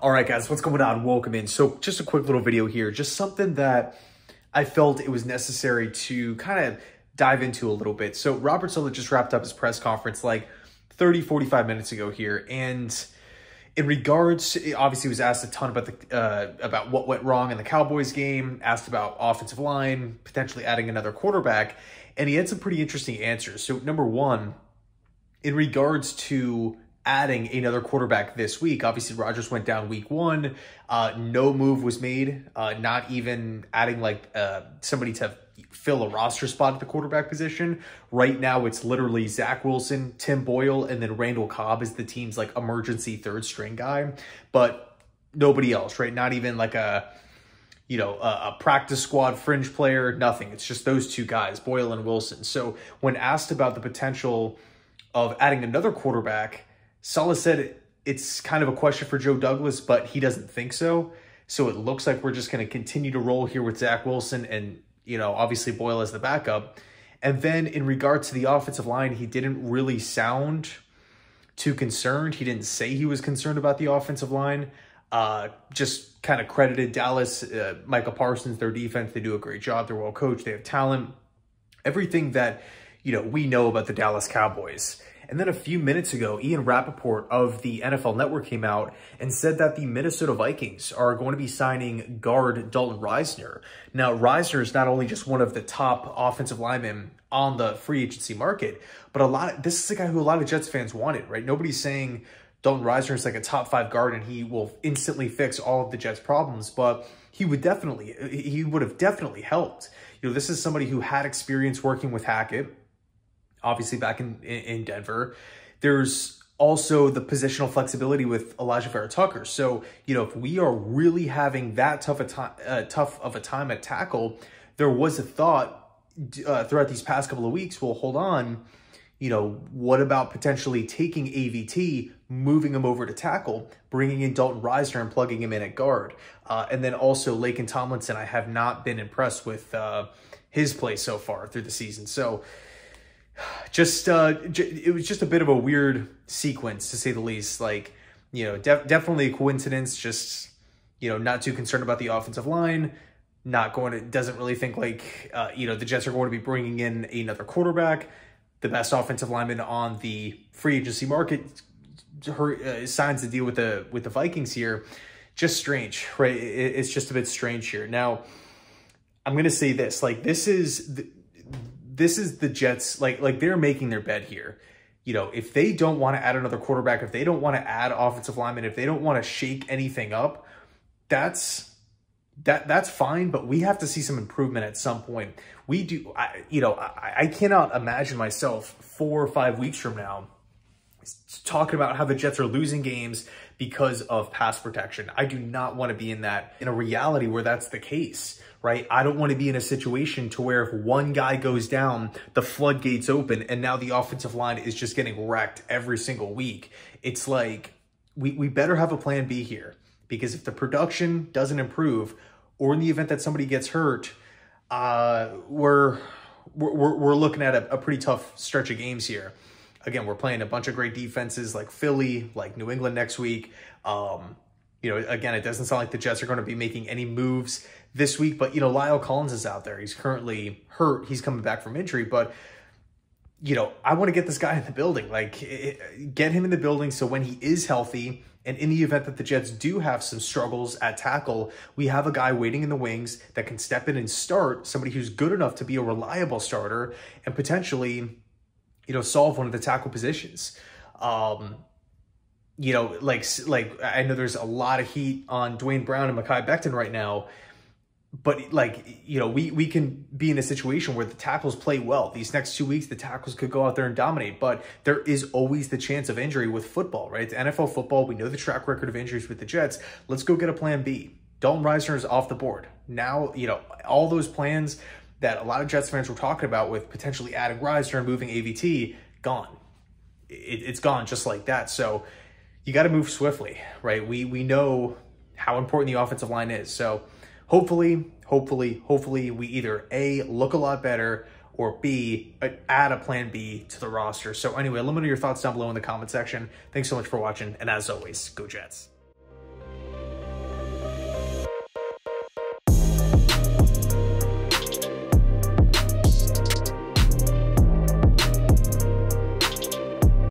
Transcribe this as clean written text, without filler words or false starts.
All right, guys, what's going on? Welcome in. So just a quick little video here, just something that I felt it was necessary to kind of dive into a little bit. So Robert Saleh just wrapped up his press conference like 45 minutes ago here. And in regards, obviously he was asked a ton about what went wrong in the Cowboys game, asked about offensive line, potentially adding another quarterback, and he had some pretty interesting answers. So number one, in regards to adding another quarterback this week, obviously Rodgers went down week one. No move was made, not even adding somebody to fill a roster spot at the quarterback position. Right now, it's literally Zach Wilson, Tim Boyle, and then Randall Cobb is the team's like emergency third string guy, but nobody else, right? Not even like a practice squad fringe player, nothing. It's just those two guys, Boyle and Wilson. So when asked about the potential of adding another quarterback, Saleh said it's kind of a question for Joe Douglas, but he doesn't think so. So it looks like we're just going to continue to roll here with Zach Wilson and, obviously Boyle as the backup. And then in regard to the offensive line, he didn't really sound too concerned. He didn't say he was concerned about the offensive line. Just kind of credited Dallas, Michael Parsons, their defense. They do a great job. They're well coached. They have talent. Everything that, we know about the Dallas Cowboys. And then a few minutes ago, Ian Rappaport of the NFL Network came out and said that the Minnesota Vikings are going to be signing guard Dalton Risner. Now, Risner is not only just one of the top offensive linemen on the free agency market, but this is a guy who a lot of Jets fans wanted, right? Nobody's saying Dalton Risner is like a top 5 guard and he will instantly fix all of the Jets' problems, but he would have definitely helped. This is somebody who had experience working with Hackett, obviously back in Denver. There's also the positional flexibility with Elijah Vera Tucker. So, if we are really having that tough of a time at tackle, there was a thought throughout these past couple of weeks, well, hold on, what about potentially taking AVT, moving him over to tackle, bringing in Dalton Risner and plugging him in at guard? And then also Laken Tomlinson, I have not been impressed with his play so far through the season. So, it was just a bit of a weird sequence, to say the least. Definitely a coincidence. Just, not too concerned about the offensive line. Doesn't really think the Jets are going to be bringing in another quarterback. The best offensive lineman on the free agency market signs the deal with the Vikings here. Just strange, right? It's just a bit strange here. Now, I'm going to say this, this is the Jets, they're making their bed here. If they don't want to add another quarterback, if they don't want to add offensive linemen, if they don't want to shake anything up, that's fine, but we have to see some improvement at some point. I cannot imagine myself 4 or 5 weeks from now talking about how the Jets are losing games because of pass protection. I do not want to be in a reality where that's the case, right? I don't want to be in a situation to where if one guy goes down, the floodgates open and now the offensive line is just getting wrecked every single week. It's like, we better have a plan B here, because if the production doesn't improve, or in the event that somebody gets hurt, we're looking at a pretty tough stretch of games here. Again, we're playing a bunch of great defenses like Philly, like New England next week. Again, it doesn't sound like the Jets are going to be making any moves this week, but, Lyle Collins is out there. He's currently hurt. He's coming back from injury, but, I want to get this guy in the building, get him in the building. So when he is healthy, and in the event that the Jets do have some struggles at tackle, we have a guy waiting in the wings that can step in and start, somebody who's good enough to be a reliable starter and potentially, solve one of the tackle positions. I know there's a lot of heat on Dwayne Brown and Mekhi Becton right now, but we can be in a situation where the tackles play well. These next 2 weeks, the tackles could go out there and dominate, but there is always the chance of injury with football, right? It's NFL football. We know the track record of injuries with the Jets. Let's go get a plan B. Dalton Risner is off the board. Now, all those plans that a lot of Jets fans were talking about with potentially adding Risner and moving AVT, gone. It's gone just like that. So you got to move swiftly, right? We know how important the offensive line is. So hopefully we either A, look a lot better, or B, add a plan B to the roster. So anyway, let me know your thoughts down below in the comment section. Thanks so much for watching. And as always, go Jets.